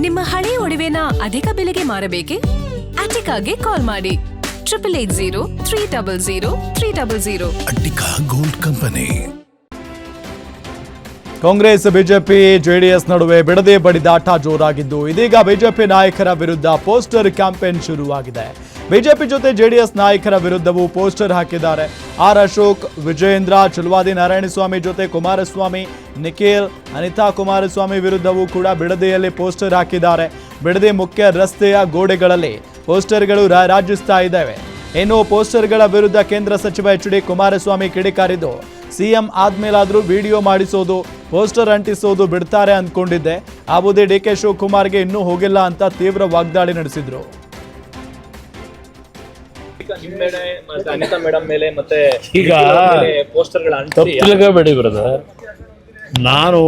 ನಿಮ್ಮ ಹಳೆಯ ಒಡವೆನ ಅಧಿಕ ಬೆಲೆಗೆ ಮಾರಬೇಕೆ? ಅಟಿಕಾಗೆ ಕಾಲ್ ಮಾಡಿ 8880 Attica gold company. Congress BJP JDS ನಡುವೆ ಬಿಡದೆ ಬಡಿದಾಟ ಜೋರಾಗಿದ್ದು ಇದೀಗ ಬಿಜೆಪಿ ನಾಯಕರ ವಿರುದ್ಧ ಪೋಸ್ಟರ್ ಕ್ಯಾಂಪೇನ್ ಶುರುವಾಗಿದೆ. ಬಿಜೆಪಿ ಜೊತೆ ಜೆಡಿಎಸ್ ನಾಯಕರ ವಿರುದ್ಧವೂ ಪೋಸ್ಟರ್ ಹಾಕಿದ್ದಾರೆ. ಆರ್ ಅಶೋಕ್, ವಿಜಯೇಂದ್ರ, ಚಲವಾದಿ ನಾರಾಯಣಸ್ವಾಮಿ ಜೊತೆ ಕುಮಾರಸ್ವಾಮಿ, ನಿಖಿಲ್, ಅನಿತಾ ಕುಮಾರಸ್ವಾಮಿ ವಿರುದ್ಧವೂ ಕೂಡ ಬಿಡದೆಯಲ್ಲಿ ಪೋಸ್ಟರ್ ಹಾಕಿದ್ದಾರೆ. ಬಿಡದಿ ಮುಖ್ಯ ರಸ್ತೆಯ ಗೋಡೆಗಳಲ್ಲಿ ಪೋಸ್ಟರ್ಗಳು ರಾರಾಜಿಸ್ತಾ ಇದ್ದಾವೆ. ಇನ್ನು ಪೋಸ್ಟರ್ಗಳ ವಿರುದ್ಧ ಕೇಂದ್ರ ಸಚಿವ ಎಚ್.ಡಿ. ಕುಮಾರಸ್ವಾಮಿ ಕಿಡಿಕಾರಿದ್ದು, ಸಿಎಂ ಆದ್ಮೇಲಾದ್ರೂ ವಿಡಿಯೋ ಮಾಡಿಸೋದು, ಪೋಸ್ಟರ್ ಅಂಟಿಸೋದು ಬಿಡ್ತಾರೆ ಅಂದ್ಕೊಂಡಿದ್ದೆ, ಆ ಬುದ್ಧಿ ಡಿ.ಕೆ. ಶಿವಕುಮಾರ್ಗೆ ಇನ್ನೂ ಹೋಗಿಲ್ಲ ಅಂತ ತೀವ್ರ ವಾಗ್ದಾಳಿ ನಡೆಸಿದ್ರು. ಈಗ ತಪ್ಪಿಲ್ಲಬೇಡಿ ಬ್ರದರ್, ನಾನು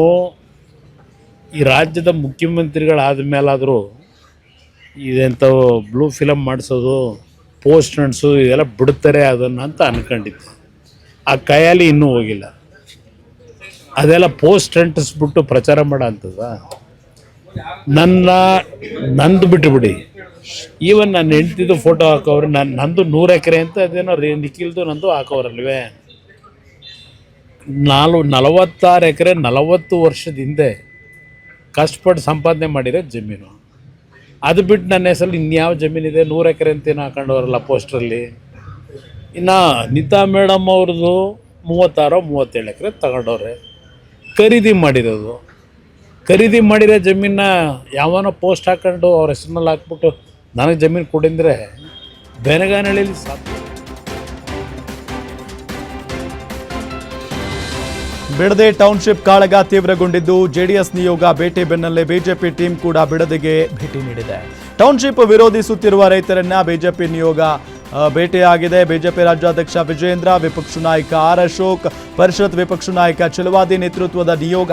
ಈ ರಾಜ್ಯದ ಮುಖ್ಯಮಂತ್ರಿಗಳಾದ ಮೇಲಾದರೂ ಇದೆಂಥವು ಬ್ಲೂ ಫಿಲಮ್ ಮಾಡಿಸೋದು, ಪೋಸ್ಟ್ ಅಂಟಿಸೋದು ಇದೆಲ್ಲ ಬಿಡ್ತಾರೆ ಅದನ್ನು ಅಂತ ಅನ್ಕೊಂಡಿದ್ದೆ. ಆ ಕೈಯಲ್ಲಿ ಇನ್ನೂ ಹೋಗಿಲ್ಲ. ಅದೆಲ್ಲ ಪೋಸ್ಟ್ ಅಂಟಿಸ್ಬಿಟ್ಟು ಪ್ರಚಾರ ಮಾಡೋ ಅಂಥದ್ದ? ನಂದು ಬಿಟ್ಟುಬಿಡಿ, ಈವನ್ ನಾನು ಹೆಂಡ್ತಿದ್ದು ಫೋಟೋ ಹಾಕೋರು, ನಂದು 100 ಎಕರೆ ಅಂತ ಅದೇನೋ ನಿಖಿಲ್ದು ನಂದು ಹಾಕೋರಲ್ವೇ. 46 ಎಕರೆ 40 ವರ್ಷದ ಹಿಂದೆ ಕಷ್ಟಪಟ್ಟು ಸಂಪಾದನೆ ಮಾಡಿರೋ ಜಮೀನು. ಅದು ಬಿಟ್ಟು ನನ್ನ ಹೆಸರಲ್ಲಿ ಇನ್ಯಾವ ಜಮೀನಿದೆ? 100 ಎಕರೆ ಅಂತೇನು ಹಾಕೊಂಡವ್ರಲ್ಲ ಪೋಸ್ಟ್ರಲ್ಲಿ. ಇನ್ನು ಅನಿತಾ ಮೇಡಮ್ ಅವ್ರದ್ದು 36-37 ಎಕರೆ ತಗೊಂಡವ್ರೆ, ಖರೀದಿ ಮಾಡಿರೋದು. ಖರೀದಿ ಮಾಡಿರೋ ಜಮೀನ ಯಾವನೋ ಪೋಸ್ಟ್ ಹಾಕೊಂಡು ಅವ್ರ ಹೆಸರಿನಲ್ಲಿ ಹಾಕ್ಬಿಟ್ಟು ನನಗೆ ಜಮೀನು ಕೊಡಿಂದರೆ ಬೆನಗಾನಹಳ್ಳಿಲಿ ಸಾಕು. ಬಿಡದೆ ಟೌನ್ಶಿಪ್ ಕಾಳಗ ತೀವ್ರಗೊಂಡಿದ್ದು ಜೆಡಿಎಸ್ ನಿಯೋಗ ಭೇಟಿ ಬೆನ್ನಲ್ಲೇ ಬಿಜೆಪಿ ಟೀಮ್ ಕೂಡ ಬಿಡದಿಗೆ ಭೇಟಿ ನೀಡಿದೆ. ಟೌನ್ಶಿಪ್ ವಿರೋಧಿಸುತ್ತಿರುವ ರೈತರನ್ನ ಬಿಜೆಪಿ ನಿಯೋಗ ಭೇಟಿಯಾಗಿದೆ. ಬಿಜೆಪಿ ರಾಜ್ಯಾಧ್ಯಕ್ಷ ವಿಜಯೇಂದ್ರ, ವಿಪಕ್ಷ ನಾಯಕ ಆರ್ ಅಶೋಕ್, ಪರಿಷತ್ ವಿಪಕ್ಷ ನಾಯಕ ಚಲವಾದಿ ನೇತೃತ್ವದ ನಿಯೋಗ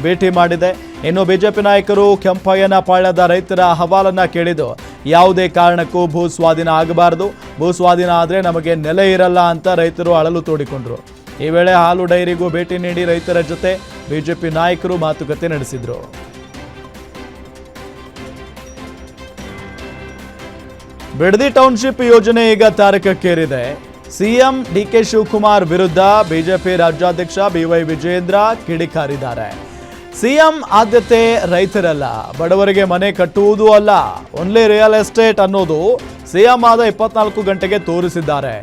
ಭೇಟಿ ಮಾಡಿದೆ. ಇನ್ನು ಬಿಜೆಪಿ ನಾಯಕರು ಕೆಂಪಯ್ಯನ ಪಾಳ್ಯದ ರೈತರ ಅಹವಾಲನ್ನ ಕೇಳಿದ್ದು, ಯಾವುದೇ ಕಾರಣಕ್ಕೂ ಭೂ ಸ್ವಾಧೀನ ಆಗಬಾರದು, ಭೂ ಸ್ವಾಧೀನ ಆದರೆ ನಮಗೆ ನೆಲೆ ಇರಲ್ಲ ಅಂತ ರೈತರು ಅಳಲು ತೋಡಿಕೊಂಡ್ರು. ಈ ವೇಳೆ ಹಾಲು ಡೈರಿಗೂ ಭೇಟಿ ನೀಡಿ ರೈತರ ಜೊತೆ ಬಿಜೆಪಿ ನಾಯಕರು ಮಾತುಕತೆ ನಡೆಸಿದ್ರು. ಬಿಡದಿ ಟೌನ್ಶಿಪ್ ಯೋಜನೆ ಈಗ ತಾರಕಕ್ಕೇರಿದೆ. ಸಿಎಂ ಡಿ.ಕೆ. ಶಿವಕುಮಾರ್ ವಿರುದ್ಧ ಬಿಜೆಪಿ ರಾಜ್ಯಾಧ್ಯಕ್ಷ ಬಿ.ವೈ. ವಿಜಯೇಂದ್ರ ಕಿಡಿಕಾರಿದ್ದಾರೆ. ಸಿಎಂ ಆದ್ಯತೆ ರೈತರಲ್ಲ, ಬಡವರಿಗೆ ಮನೆ ಕಟ್ಟುವುದೂ ಅಲ್ಲ, ಓನ್ಲಿ ರಿಯಲ್ ಎಸ್ಟೇಟ್ ಅನ್ನೋದು ಸಿಎಂ ಆದ 24 ಗಂಟೆಗೆ ತೋರಿಸಿದ್ದಾರೆ.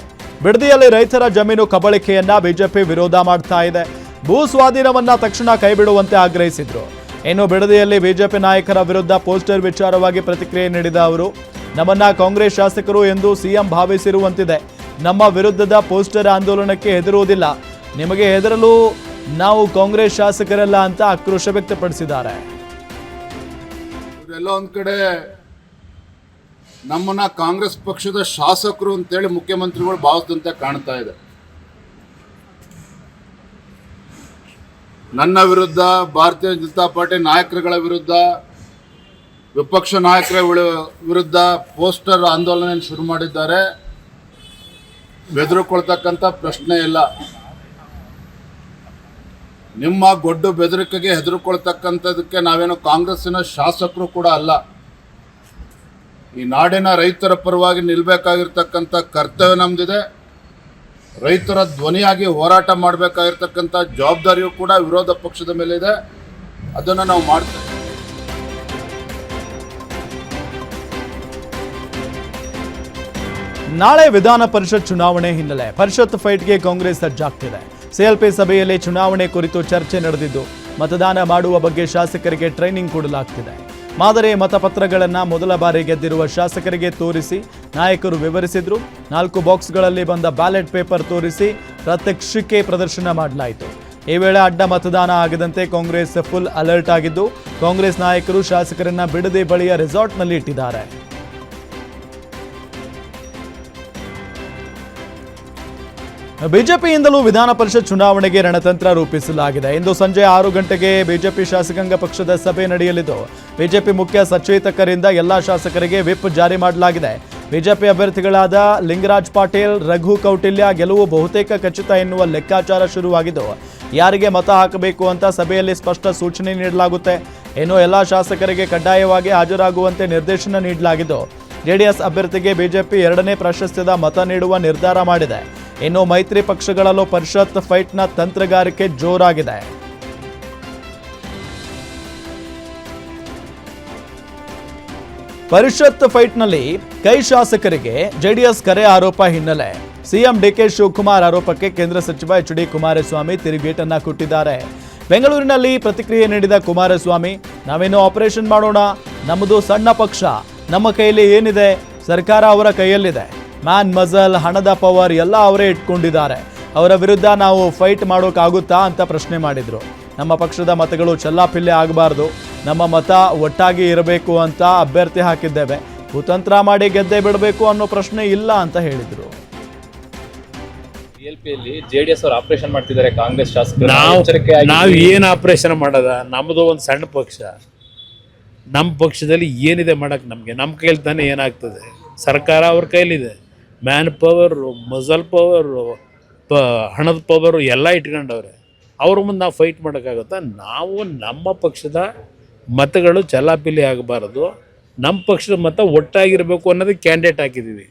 ಬಿಡದಿಯಲ್ಲಿ ರೈತರ ಜಮೀನು ಕಬಳಿಕೆಯನ್ನ ಬಿಜೆಪಿ ವಿರೋಧ ಮಾಡ್ತಾ ಇದೆ. ಭೂ ಸ್ವಾಧೀನವನ್ನ ತಕ್ಷಣ ಕೈಬಿಡುವಂತೆ ಆಗ್ರಹಿಸಿದ್ರು. ಇನ್ನು ಬಿಡದಿಯಲ್ಲಿ ಬಿಜೆಪಿ ನಾಯಕರ ವಿರುದ್ಧ ಪೋಸ್ಟರ್ ವಿಚಾರವಾಗಿ ಪ್ರತಿಕ್ರಿಯೆ ನೀಡಿದ ಅವರು, ನಮ್ಮನ್ನ ಕಾಂಗ್ರೆಸ್ ಶಾಸಕರು ಎಂದು ಸಿಎಂ ಭಾವಿಸಿರುವಂತಿದೆ. ನಮ್ಮ ವಿರುದ್ಧದ ಪೋಸ್ಟರ್ ಆಂದೋಲನಕ್ಕೆ ಹೆದರುವುದಿಲ್ಲ, ನಿಮಗೆ ಹೆದರಲು ನಾವು ಕಾಂಗ್ರೆಸ್ ಶಾಸಕರಲ್ಲ ಅಂತ ಆಕ್ರೋಶ ವ್ಯಕ್ತಪಡಿಸಿದ್ದಾರೆ. ಎಲ್ಲೋ ಒಂದ್ ಕಡೆ ನಮ್ಮನ್ನ ಕಾಂಗ್ರೆಸ್ ಪಕ್ಷದ ಶಾಸಕರು ಅಂತೇಳಿ ಮುಖ್ಯಮಂತ್ರಿಗಳು ಭಾವಿಸಿದಂತೆ ಕಾಣ್ತಾ ಇದೆ. ನನ್ನ ವಿರುದ್ಧ, ಭಾರತೀಯ ಜನತಾ ಪಾರ್ಟಿ ನಾಯಕರುಗಳ ವಿರುದ್ಧ, ವಿಪಕ್ಷ ನಾಯಕರ ವಿರುದ್ಧ ಪೋಸ್ಟರ್ ಆಂದೋಲನ ಶುರು ಮಾಡಿದ್ದಾರೆ. ಬೆದರಿಕೊಳ್ತಕ್ಕಂಥ ಪ್ರಶ್ನೆ ಇಲ್ಲ. ನಿಮ್ಮ ಗೊಡ್ಡು ಬೆದರಿಕೆಗೆ ಹೆದರಿಕೊಳ್ತಕ್ಕಂಥದಕ್ಕೆ ನಾವೇನು ಕಾಂಗ್ರೆಸ್ಸಿನ ಶಾಸಕರು ಕೂಡ ಅಲ್ಲ. ಈ ನಾಡಿನ ರೈತರ ಪರವಾಗಿ ನಿಲ್ಲಬೇಕಾಗಿರ್ತಕ್ಕಂಥ ಕರ್ತವ್ಯ ನಮ್ದಿದೆ. ರೈತರ ಧ್ವನಿಯಾಗಿ ಹೋರಾಟ ಮಾಡಬೇಕಾಗಿರ್ತಕ್ಕಂಥ ಜವಾಬ್ದಾರಿಯೂ ಕೂಡ ವಿರೋಧ ಪಕ್ಷದ ಮೇಲೆ ಇದೆ. ಅದನ್ನು ನಾವು ಮಾಡ್ತೇವೆ. ನಾಳೆ ವಿಧಾನ ಪರಿಷತ್ ಚುನಾವಣೆ ಹಿನ್ನೆಲೆ ಪರಿಷತ್ ಫೈಟ್ಗೆ ಕಾಂಗ್ರೆಸ್ ಸಜ್ಜಾಗ್ತಿದೆ. ಸಿಎಲ್ಪಿ ಸಭೆಯಲ್ಲಿ ಚುನಾವಣೆ ಕುರಿತು ಚರ್ಚೆ ನಡೆದಿದ್ದು, ಮತದಾನ ಮಾಡುವ ಬಗ್ಗೆ ಶಾಸಕರಿಗೆ ಟ್ರೈನಿಂಗ್ ಕೊಡಲಾಗ್ತಿದೆ. ಮಾದರಿ ಮತಪತ್ರಗಳನ್ನು ಮೊದಲ ಬಾರಿ ಗೆದ್ದಿರುವ ಶಾಸಕರಿಗೆ ತೋರಿಸಿ ನಾಯಕರು ವಿವರಿಸಿದ್ರು. 4 ಬಾಕ್ಸ್ಗಳಲ್ಲಿ ಬಂದ ಬ್ಯಾಲೆಟ್ ಪೇಪರ್ ತೋರಿಸಿ ಪ್ರಾತ್ಯಕ್ಷಿಕೆ ಪ್ರದರ್ಶನ ಮಾಡಲಾಯಿತು. ಈ ವೇಳೆ ಅಡ್ಡ ಮತದಾನ ಆಗದಂತೆ ಕಾಂಗ್ರೆಸ್ ಫುಲ್ ಅಲರ್ಟ್ ಆಗಿದ್ದು, ಕಾಂಗ್ರೆಸ್ ನಾಯಕರು ಶಾಸಕರನ್ನ ಬಿಡದಿ ಬಳಿಯ ರೆಸಾರ್ಟ್ನಲ್ಲಿ ಇಟ್ಟಿದ್ದಾರೆ. ಬಿಜೆಪಿಯಿಂದಲೂ ವಿಧಾನ ಪರಿಷತ್ ಚುನಾವಣೆಗೆ ರಣತಂತ್ರ ರೂಪಿಸಲಾಗಿದೆ. ಇಂದು ಸಂಜೆ 6 ಗಂಟೆಗೆ ಬಿಜೆಪಿ ಶಾಸಕಾಂಗ ಪಕ್ಷದ ಸಭೆ ನಡೆಯಲಿದ್ದು, ಬಿಜೆಪಿ ಮುಖ್ಯ ಸಚೇತಕರಿಂದ ಎಲ್ಲಾ ಶಾಸಕರಿಗೆ ವಿಪ್ ಜಾರಿ ಮಾಡಲಾಗಿದೆ. ಬಿಜೆಪಿ ಅಭ್ಯರ್ಥಿಗಳಾದ ಲಿಂಗರಾಜ್ ಪಾಟೀಲ್, ರಘು ಕೌಟಿಲ್ಯ ಗೆಲುವು ಬಹುತೇಕ ಖಚಿತ ಎನ್ನುವ ಲೆಕ್ಕಾಚಾರ ಶುರುವಾಗಿದ್ದು, ಯಾರಿಗೆ ಮತ ಹಾಕಬೇಕು ಅಂತ ಸಭೆಯಲ್ಲಿ ಸ್ಪಷ್ಟ ಸೂಚನೆ ನೀಡಲಾಗುತ್ತೆ. ಇನ್ನು ಎಲ್ಲ ಶಾಸಕರಿಗೆ ಕಡ್ಡಾಯವಾಗಿ ಹಾಜರಾಗುವಂತೆ ನಿರ್ದೇಶನ ನೀಡಲಾಗಿದ್ದು, ಜೆಡಿಎಸ್ ಅಭ್ಯರ್ಥಿಗೆ ಬಿಜೆಪಿ 2ನೇ ಪ್ರಾಶಸ್ತ್ಯದ ಮತ ನೀಡುವ ನಿರ್ಧಾರ ಮಾಡಿದೆ. ಇನ್ನು ಮೈತ್ರಿ ಪಕ್ಷಗಳಲ್ಲೂ ಪರಿಷತ್ ಫೈಟ್ನ ತಂತ್ರಗಾರಿಕೆ ಜೋರಾಗಿದೆ. ಪರಿಷತ್ ಫೈಟ್ನಲ್ಲಿ ಕೈ ಶಾಸಕರಿಗೆ ಜೆಡಿಎಸ್ ಕರೆ ಆರೋಪ ಹಿನ್ನೆಲೆ ಸಿಎಂ ಡಿಕೆ ಶಿವಕುಮಾರ್ ಆರೋಪಕ್ಕೆ ಕೇಂದ್ರ ಸಚಿವ ಎಚ್.ಡಿ. ಕುಮಾರಸ್ವಾಮಿ ತಿರುಗೇಟನ್ನ ಕೊಟ್ಟಿದ್ದಾರೆ. ಬೆಂಗಳೂರಿನಲ್ಲಿ ಪ್ರತಿಕ್ರಿಯೆ ನೀಡಿದ ಕುಮಾರಸ್ವಾಮಿ, ನಾವೇನು ಆಪರೇಷನ್ ಮಾಡೋಣ, ನಮ್ಮದು ಸಣ್ಣ ಪಕ್ಷ, ನಮ್ಮ ಕೈಯಲ್ಲಿ ಏನಿದೆ, ಸರ್ಕಾರ ಅವರ ಕೈಯಲ್ಲಿದೆ, ಮ್ಯಾನ್ ಮಜಲ್, ಹಣದ ಪವರ್ ಎಲ್ಲ ಅವರೇ ಇಟ್ಕೊಂಡಿದ್ದಾರೆ, ಅವರ ವಿರುದ್ಧ ನಾವು ಫೈಟ್ ಮಾಡೋಕ್ಕಾಗುತ್ತಾ ಅಂತ ಪ್ರಶ್ನೆ ಮಾಡಿದ್ರು. ನಮ್ಮ ಪಕ್ಷದ ಮತಗಳು ಚೆಲ್ಲಾಪಿಲ್ಲೆ ಆಗಬಾರ್ದು, ನಮ್ಮ ಮತ ಒಟ್ಟಾಗಿ ಇರಬೇಕು ಅಂತ ಅಭ್ಯರ್ಥಿ ಹಾಕಿದ್ದೇವೆ, ಕುತಂತ್ರ ಮಾಡಿ ಗೆದ್ದೆ ಬಿಡಬೇಕು ಅನ್ನೋ ಪ್ರಶ್ನೆ ಇಲ್ಲ ಅಂತ ಹೇಳಿದ್ರು. ಜೆಡಿಎಸ್ ಅವರು ಆಪರೇಷನ್ ಮಾಡ್ತಿದ್ದಾರೆ, ಕಾಂಗ್ರೆಸ್ ಶಾಸಕರು ನಾವು ಏನು ಆಪರೇಷನ್ ಮಾಡೋದ? ನಮ್ಮದು ಒಂದು ಸಣ್ಣ ಪಕ್ಷ, ನಮ್ಮ ಪಕ್ಷದಲ್ಲಿ ಏನಿದೆ ಮಾಡಕ್ಕೆ ನಮಗೆ? ನಮ್ಮ ಕೈಲಿ ತಾನೇ ಏನಾಗ್ತದೆ? ಸರ್ಕಾರ ಅವ್ರ ಕೈಲಿದೆ, ಮ್ಯಾನ್ ಪವರು, ಮಜಲ್ ಪವರು, ಹಣದ ಪವರು ಎಲ್ಲ ಇಟ್ಕೊಂಡವ್ರೆ. ಅವ್ರ ಮುಂದೆ ನಾವು ಫೈಟ್ ಮಾಡೋಕ್ಕಾಗುತ್ತಾ? ನಾವು ನಮ್ಮ ಪಕ್ಷದ ಮತಗಳು ಚಲಾಪಿಲಿ ಆಗಬಾರ್ದು, ನಮ್ಮ ಪಕ್ಷದ ಮತ ಒಟ್ಟಾಗಿರಬೇಕು ಅನ್ನೋದಕ್ಕೆ ಕ್ಯಾಂಡಿಡೇಟ್ ಹಾಕಿದ್ದೀವಿ.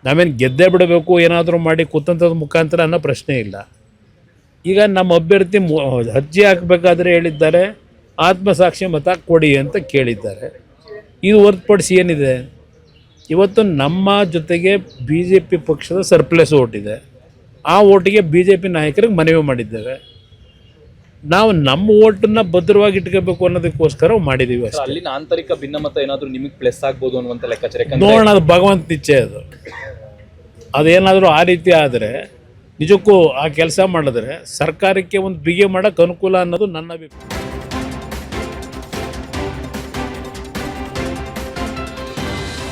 ನಾವೇನು ಗೆದ್ದೇ ಬಿಡಬೇಕು ಏನಾದರೂ ಮಾಡಿ ಕುತಂತ್ರದ ಮುಖಾಂತರ ಅನ್ನೋ ಪ್ರಶ್ನೆ ಇಲ್ಲ. ಈಗ ನಮ್ಮ ಅಭ್ಯರ್ಥಿ ಅರ್ಜಿ ಹಾಕಬೇಕಾದ್ರೆ ಹೇಳಿದ್ದಾರೆ ಆತ್ಮಸಾಕ್ಷಿ ಮತ ಕೊಡಿ ಅಂತ ಕೇಳಿದ್ದಾರೆ. ಇದು ಹೊರತುಪಡಿಸಿ ಏನಿದೆ? ಇವತ್ತು ನಮ್ಮ ಜೊತೆಗೆ BJP ಪಕ್ಷದ ಸರ್ಪ್ಲಸ್ ಓಟ್ ಇದೆ. ಆ ಓಟಿಗೆ BJP ನಾಯಕರಿಗೆ ಮನವಿ ಮಾಡಿದ್ದೇವೆ. ನಾವು ನಮ್ಮ ಓಟನ್ನು ಭದ್ರವಾಗಿ ಇಟ್ಕೋಬೇಕು ಅನ್ನೋದಕ್ಕೋಸ್ಕರ ಮಾಡಿದ್ದೀವಿ ಅಷ್ಟೇ. ಅಲ್ಲಿನ ಆಂತರಿಕ ಭಿನ್ನಮತ ಏನಾದರೂ ನಿಮಗೆ ಪ್ಲಸ್ ಆಗ್ಬೋದು ಅನ್ನುವಂಥ ಲೆಕ್ಕಾಚಾರ. ನೋಡೋಣ, ಅದು ಭಗವಂತ ಇಚ್ಛೆ. ಅದೇನಾದರೂ ಆ ರೀತಿ ಆದರೆ ನಿಜಕ್ಕೂ ಆ ಕೆಲಸ ಮಾಡಿದ್ರೆ ಸರ್ಕಾರಕ್ಕೆ ಒಂದು ಬಿಗಿ ಮಾಡೋಕ್ಕೆ ಅನುಕೂಲ ಅನ್ನೋದು ನನ್ನ ಅಭಿಪ್ರಾಯ.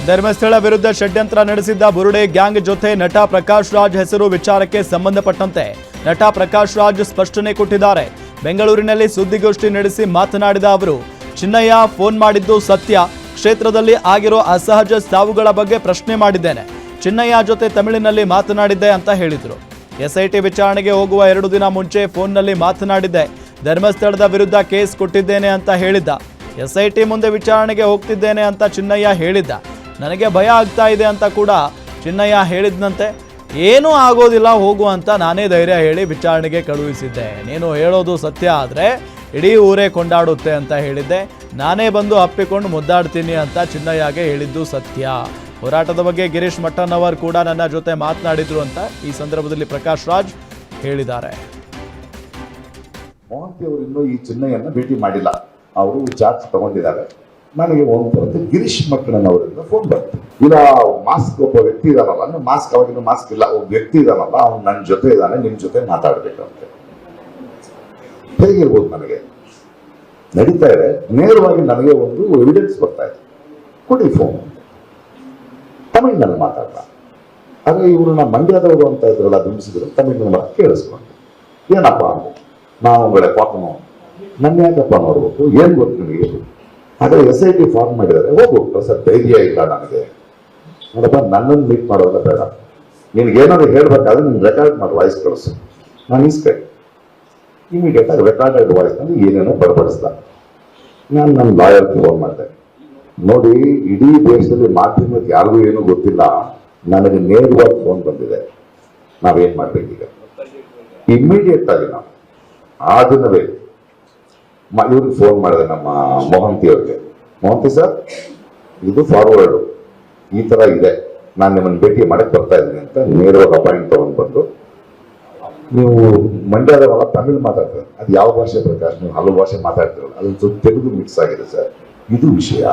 ಧರ್ಮಸ್ಥಳ ವಿರುದ್ಧ ಷಡ್ಯಂತ್ರ ನಡೆಸಿದ್ದ ಬುರುಡೆ ಗ್ಯಾಂಗ್ ಜೊತೆ ನಟ ಪ್ರಕಾಶ್ ರಾಜ್ ಹೆಸರು ವಿಚಾರಕ್ಕೆ ಸಂಬಂಧಪಟ್ಟಂತೆ ನಟ ಪ್ರಕಾಶ್ ರಾಜ್ ಸ್ಪಷ್ಟನೆ ಕೊಟ್ಟಿದ್ದಾರೆ. ಬೆಂಗಳೂರಿನಲ್ಲಿ ಸುದ್ದಿಗೋಷ್ಠಿ ನಡೆಸಿ ಮಾತನಾಡಿದ ಅವರು, ಚಿನ್ನಯ್ಯ ಫೋನ್ ಮಾಡಿದ್ದು ಸತ್ಯ, ಕ್ಷೇತ್ರದಲ್ಲಿ ಆಗಿರೋ ಅಸಹಜ ಸಾವುಗಳ ಬಗ್ಗೆ ಪ್ರಶ್ನೆ ಮಾಡಿದ್ದೇನೆ, ಚಿನ್ನಯ್ಯ ಜೊತೆ ತಮಿಳಿನಲ್ಲಿ ಮಾತನಾಡಿದ್ದೆ ಅಂತ ಹೇಳಿದರು. SIT ವಿಚಾರಣೆಗೆ ಹೋಗುವ 2 ದಿನ ಮುಂಚೆ ಫೋನ್ನಲ್ಲಿ ಮಾತನಾಡಿದ್ದೆ, ಧರ್ಮಸ್ಥಳದ ವಿರುದ್ಧ ಕೇಸ್ ಕೊಟ್ಟಿದ್ದೇನೆ ಅಂತ ಹೇಳಿದ್ದ, SIT ಮುಂದೆ ವಿಚಾರಣೆಗೆ ಹೋಗ್ತಿದ್ದೇನೆ ಅಂತ ಚಿನ್ನಯ್ಯ ಹೇಳಿದ್ದ, ನನಗೆ ಭಯ ಆಗ್ತಾ ಇದೆ ಅಂತ ಕೂಡ ಚಿನ್ನಯ್ಯ ಹೇಳಿದ್ನಂತೆ. ಏನೂ ಆಗೋದಿಲ್ಲ ಹೋಗು ಅಂತ ನಾನೇ ಧೈರ್ಯ ಹೇಳಿ ವಿಚಾರಣೆಗೆ ಕಳುಹಿಸಿದ್ದೆ, ನೀನು ಹೇಳೋದು ಸತ್ಯ ಆದರೆ ಇಡೀ ಊರೇ ಕೊಂಡಾಡುತ್ತೆ ಅಂತ ಹೇಳಿದ್ದೆ, ನಾನೇ ಬಂದು ಅಪ್ಪಿಕೊಂಡು ಮುದ್ದಾಡ್ತೀನಿ ಅಂತ ಚಿನ್ನಯ್ಯಗೆ ಹೇಳಿದ್ದು ಸತ್ಯ. ಹೋರಾಟದ ಬಗ್ಗೆ ಗಿರೀಶ್ ಮಟ್ಟಣ್ಣವರ್ ಕೂಡ ನನ್ನ ಜೊತೆ ಮಾತನಾಡಿದ್ರು ಅಂತ ಈ ಸಂದರ್ಭದಲ್ಲಿ ಪ್ರಕಾಶ್ ರಾಜ್ ಹೇಳಿದ್ದಾರೆ. ಮೋಹಂತಿ ಅವರು ಇನ್ನೂ ಈ ಚಿನ್ನಯ್ಯನ್ನ ಭೇಟಿ ಮಾಡಿಲ್ಲ, ಅವರು ಚಾರ್ಜ್ ತಗೊಂಡಿದ್ದಾರೆ. ನನಗೆ ಒಂದು ಬರುತ್ತೆ, ಗಿರೀಶ್ ಮಟ್ಟಣ್ಣನವರಿಂದ ಫೋನ್ ಬಂತು, ಇಲ್ಲ ಮಾಸ್ಕ್ ಒಬ್ಬ ವ್ಯಕ್ತಿ ಇದಾನಲ್ಲ, ಮಾಸ್ಕ್ ಅವಾಗಿನ ಮಾಸ್ಕ್ ಇಲ್ಲ, ಒಬ್ಬ ವ್ಯಕ್ತಿ ಇದಾನಲ್ಲ, ಅವ್ನು ನನ್ನ ಜೊತೆ ಇದ್ದಾನೆ, ನಿಮ್ ಜೊತೆ ಮಾತಾಡ್ಬೇಕಂತೆ. ಹೇಗಿರ್ಬೋದು? ನನಗೆ ನಡೀತಾ ಇದೆ, ನೇರವಾಗಿ ನನಗೆ ಒಂದು ಎವಿಡೆನ್ಸ್ ಬರ್ತಾ ಇದೆ, ಕೊಡಿ ಫೋನ್. ತಮಿಳಿನಲ್ಲಿ ಮಾತಾಡ್ದ, ಆದ್ರೆ ಇವರು ನಮ್ಮ ಮಂಡ್ಯದವರು ಅಂತ ಇದ್ರಲ್ಲ, ದುಂಬಿಸಿದ್ರು, ತಮಿಳಿನ ಕೇಳಿಸ್ಕೊಂಡು ಏನಪ್ಪ ಅಂದ್ರೆ, ನಾವು ಉಂಗಳೇ ಪಾಕನೋ, ನನ್ನ ಯಾಕಪ್ಪ ನೋಡ್ಬೇಕು, ಏನ್ ಗೊತ್ತು ನಿನಗೆ? ಹಾಗಾದ್ರೆ SIT ಫಾರ್ಮ್ ಮಾಡಿದ್ದಾರೆ, ಹೋಗ್ಬಿಟ್ಟು ಸರ್ ಧೈರ್ಯ ಇಲ್ಲ ನನಗೆ, ನೋಡಪ್ಪ ನನ್ನನ್ನು ಮೀಟ್ ಮಾಡೋದಲ್ಲ ಬೇಡ, ನಿನ್ಗೇನಾದ್ರು ಹೇಳ್ಬೇಕಾದ್ರೆ ನಿನ್ ರೆಕಾರ್ಡ್ ಮಾಡಿ ವಾಯ್ಸ್ ಕಳಿಸು, ನಾನು ಇಸ್ಕೈ ಇಮಿಡಿಯೇಟ್ ಆಗಿ ರೆಕಾರ್ಡೆಡ್ ವಾಯ್ಸ್ ನಲ್ಲಿ ಏನೇನೋ ಬಡಬಡಿಸ್ದ. ನಾನು ನನ್ನ ಲಾಯರ್ಗೆ ಫೋನ್ ಮಾಡಿದೆ, ನೋಡಿ ಇಡೀ ದೇಶದಲ್ಲಿ ಮಾಧ್ಯಮಕ್ಕೆ ಯಾರಿಗೂ ಏನೂ ಗೊತ್ತಿಲ್ಲ, ನನಗೆ ನೇರವಾಗಿ ಫೋನ್ ಬಂದಿದೆ, ನಾವೇನ್ ಮಾಡ್ಬೇಕೀಗ? ಇಮಿಡಿಯೇಟ್ ಆಗಿ ನಾವು ಆ ದಿನವೇ ಇವ್ರಿಗೆ ಫೋನ್ ಮಾಡಿದೆ, ನಮ್ಮ ಮೋಹಂತಿ ಅವ್ರಿಗೆ, ಮೋಹಂತಿ ಸರ್ ಇದು ಫಾರ್ವರ್ಡ್ ಈ ತರ ಇದೆ, ನಾನು ನಿಮ್ಮನ್ನು ಭೇಟಿ ಮಾಡಕ್ ಬರ್ತಾ ಇದ್ದೀನಿ ಅಂತ ನೇರವಾಗಿ ಅಪಾಯಿಂಟ್ ತಗೊಂಡು ಬಂದು, ನೀವು ಮಂಡ್ಯದವಲ್ಲ ತಮಿಳು ಮಾತಾಡ್ತಾರೆ, ಅದು ಯಾವ ಭಾಷೆ ಪ್ರಕಾಶ್? ನೀವು ಹಲವು ಭಾಷೆ ಮಾತಾಡ್ತಿರಲ್ಲ, ಅದೊಂದು ತೆಲುಗು ಮಿಕ್ಸ್ ಆಗಿದೆ ಸರ್, ಇದು ವಿಷಯ.